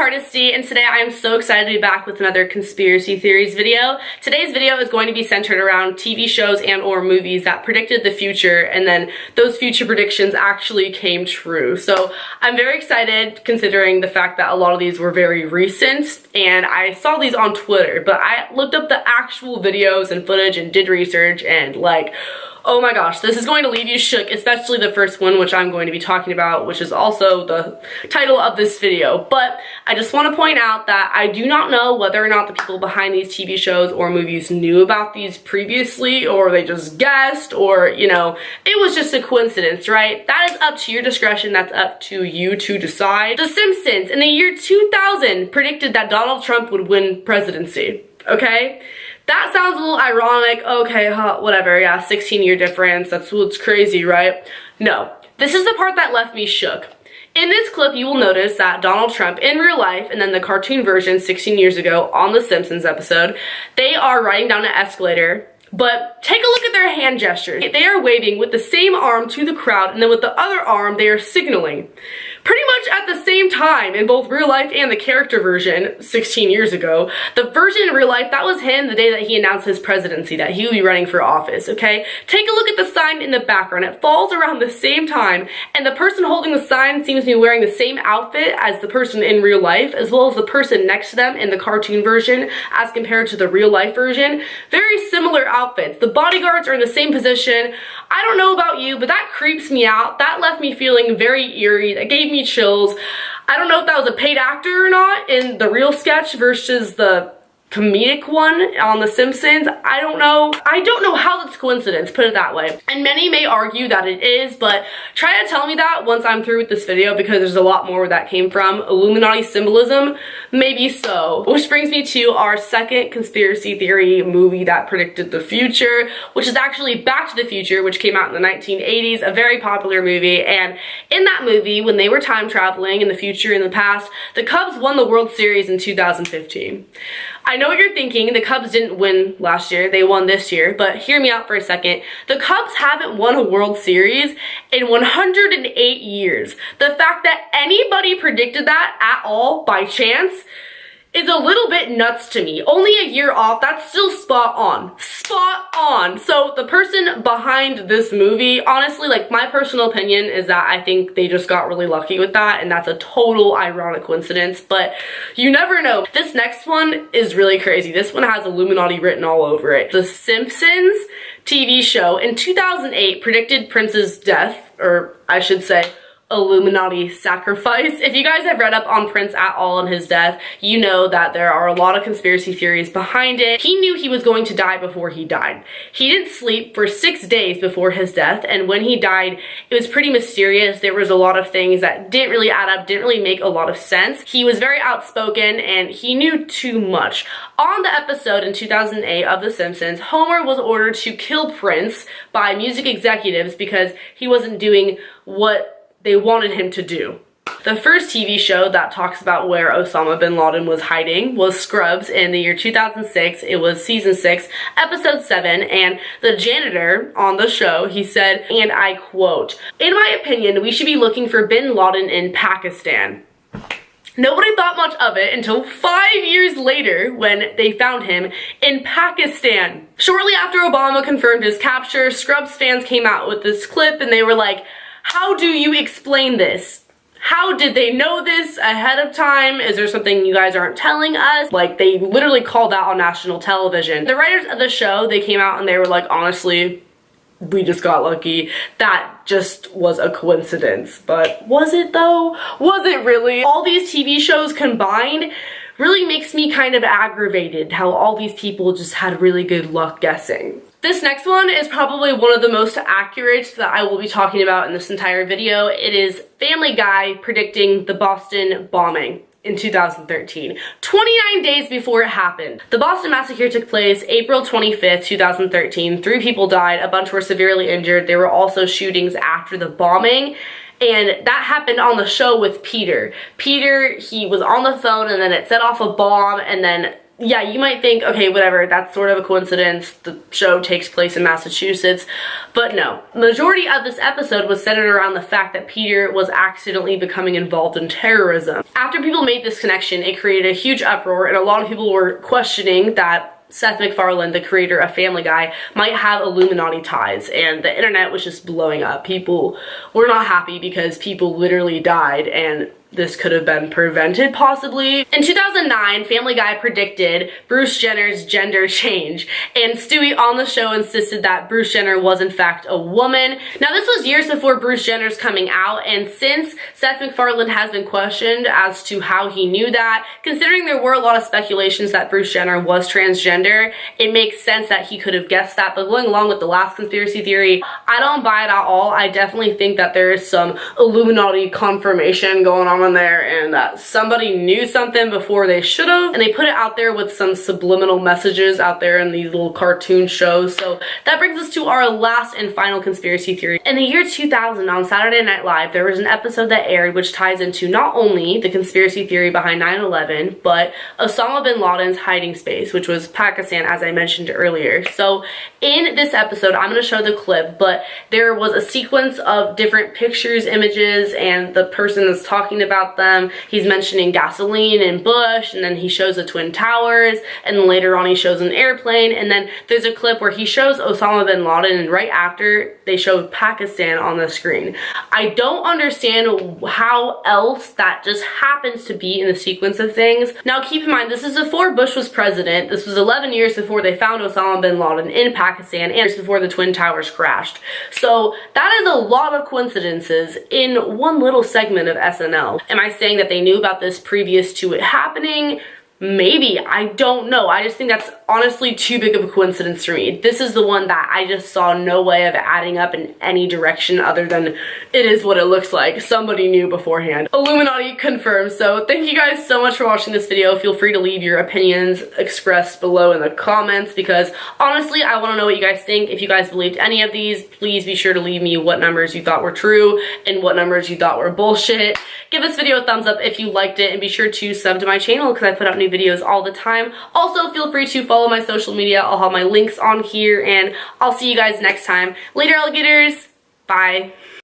allyhardesty, and today I am so excited to be back with another conspiracy theories video. Today's video is going to be centered around TV shows and or movies that predicted the future, and then those future predictions actually came true. So I'm very excited considering the fact that a lot of these were very recent, and I saw these on Twitter, but I looked up the actual videos and footage and did research, and like, oh my gosh, this is going to leave you shook, especially the first one, which I'm going to be talking about, which is also the title of this video. But I just want to point out that I do not know whether or not the people behind these TV shows or movies knew about these previously, or they just guessed, or, you know, it was just a coincidence, right? That is up to your discretion. That's up to you to decide. The Simpsons in the year 2000 predicted that Donald Trump would win presidency, okay? That sounds a little ironic. Okay, whatever, yeah, 16-year difference, that's what's crazy, right? No, this is the part that left me shook. In this clip, you will notice that Donald Trump in real life, and then the cartoon version 16 years ago on the Simpsons episode, they are riding down an escalator, but take a look at their hand gestures. They are waving with the same arm to the crowd, and then with the other arm, they are signaling. Pretty much at the same time in both real life and the character version 16 years ago. The version in real life, that was him the day that he announced his presidency, that he would be running for office, okay? Take a look at the sign in the background. It falls around the same time, and the person holding the sign seems to be wearing the same outfit as the person in real life, as well as the person next to them in the cartoon version as compared to the real life version. Very similar outfits. The bodyguards are in the same position. I don't know about you, but that creeps me out. That left me feeling very eerie. That gave me chills. I don't know if that was a paid actor or not in the real sketch versus the comedic one on The Simpsons. I don't know. I don't know how that's coincidence, put it that way. And many may argue that it is, but try to tell me that once I'm through with this video, because there's a lot more where that came from. Illuminati symbolism? Maybe so. Which brings me to our second conspiracy theory movie that predicted the future, which is actually Back to the Future, which came out in the 1980s, a very popular movie. And in that movie, when they were time traveling in the future and the past, the Cubs won the World Series in 2015. I know what you're thinking, the Cubs didn't win last year, they won this year, but hear me out for a second. The Cubs haven't won a World Series in 108 years. The fact that anybody predicted that at all by chance is a little bit nuts to me. Only a year off, that's still spot on. Spot on. So the person behind this movie, honestly, like, my personal opinion is that I think they just got really lucky with that, and that's a total ironic coincidence, but you never know. This next one is really crazy. This one has Illuminati written all over it. The Simpsons TV show in 2008 predicted Prince's death, or I should say, Illuminati sacrifice. If you guys have read up on Prince at all on his death, you know that there are a lot of conspiracy theories behind it. He knew he was going to die before he died. He didn't sleep for 6 days before his death, and when he died, it was pretty mysterious. There was a lot of things that didn't really add up, didn't really make a lot of sense. He was very outspoken, and he knew too much. On the episode in 2008 of The Simpsons, Homer was ordered to kill Prince by music executives because he wasn't doing what they wanted him to do. The first TV show that talks about where Osama Bin Laden was hiding was Scrubs in the year 2006. It was season 6, episode 7, and the janitor on the show, he said, and I quote, "In my opinion, we should be looking for Bin Laden in Pakistan." Nobody thought much of it until 5 years later when they found him in Pakistan. Shortly after Obama confirmed his capture, Scrubs fans came out with this clip and they were like, how do you explain this? How did they know this ahead of time? Is there something you guys aren't telling us? Like, they literally called out on national television. The writers of the show, they came out and they were like, honestly, we just got lucky. That just was a coincidence. But was it though? Was it really? All these TV shows combined really makes me kind of aggravated how all these people just had really good luck guessing. This next one is probably one of the most accurate that I will be talking about in this entire video. It is Family Guy predicting the Boston bombing in 2013, 29 days before it happened. The Boston Massacre took place April 25th, 2013. 3 people died, a bunch were severely injured. There were also shootings after the bombing, and that happened on the show with Peter. Peter, he was on the phone and then it set off a bomb, and then yeah, you might think, okay, whatever, that's sort of a coincidence. The show takes place in Massachusetts. But no. The majority of this episode was centered around the fact that Peter was accidentally becoming involved in terrorism. After people made this connection, it created a huge uproar, and a lot of people were questioning that Seth MacFarlane, the creator of Family Guy, might have Illuminati ties, and the internet was just blowing up. People were not happy because people literally died, and this could have been prevented, possibly. In 2009, Family Guy predicted Bruce Jenner's gender change, and Stewie on the show insisted that Bruce Jenner was in fact a woman. Now, this was years before Bruce Jenner's coming out, and since Seth MacFarlane has been questioned as to how he knew that, considering there were a lot of speculations that Bruce Jenner was transgender, it makes sense that he could have guessed that. But going along with the last conspiracy theory, I don't buy it at all. I definitely think that there is some Illuminati confirmation going on in there, and that somebody knew something before they should have, and they put it out there with some subliminal messages out there in these little cartoon shows. So that brings us to our last and final conspiracy theory. In the year 2000, on Saturday Night Live, there was an episode that aired which ties into not only the conspiracy theory behind 9/11, but Osama Bin Laden's hiding space, which was Pakistan, as I mentioned earlier. So in this episode, I'm going to show the clip, but there was a sequence of different pictures, images, and the person is talking about them. He's mentioning gasoline and Bush, and then he shows the Twin Towers, and then later on he shows an airplane, and then there's a clip where he shows Osama Bin Laden, and right after they show Pakistan on the screen. I don't understand how else that just happens to be in the sequence of things. Now keep in mind, this is before Bush was president. This was 11 years before they found Osama Bin Laden in Pakistan, and before the Twin Towers crashed. So that is a lot of coincidences in one little segment of SNL. Am I saying that they knew about this previous to it happening? Maybe. I don't know. I just think that's honestly too big of a coincidence for me. This is the one that I just saw no way of adding up in any direction other than it is what it looks like. Somebody knew beforehand. Illuminati confirmed. So thank you guys so much for watching this video. Feel free to leave your opinions expressed below in the comments, because honestly, I want to know what you guys think. If you guys believed any of these, please be sure to leave me what numbers you thought were true and what numbers you thought were bullshit. Give this video a thumbs up if you liked it, and be sure to sub to my channel because I put out new videos all the time. Also, feel free to follow my social media. I'll have my links on here, and I'll see you guys next time. Later, alligators. Bye.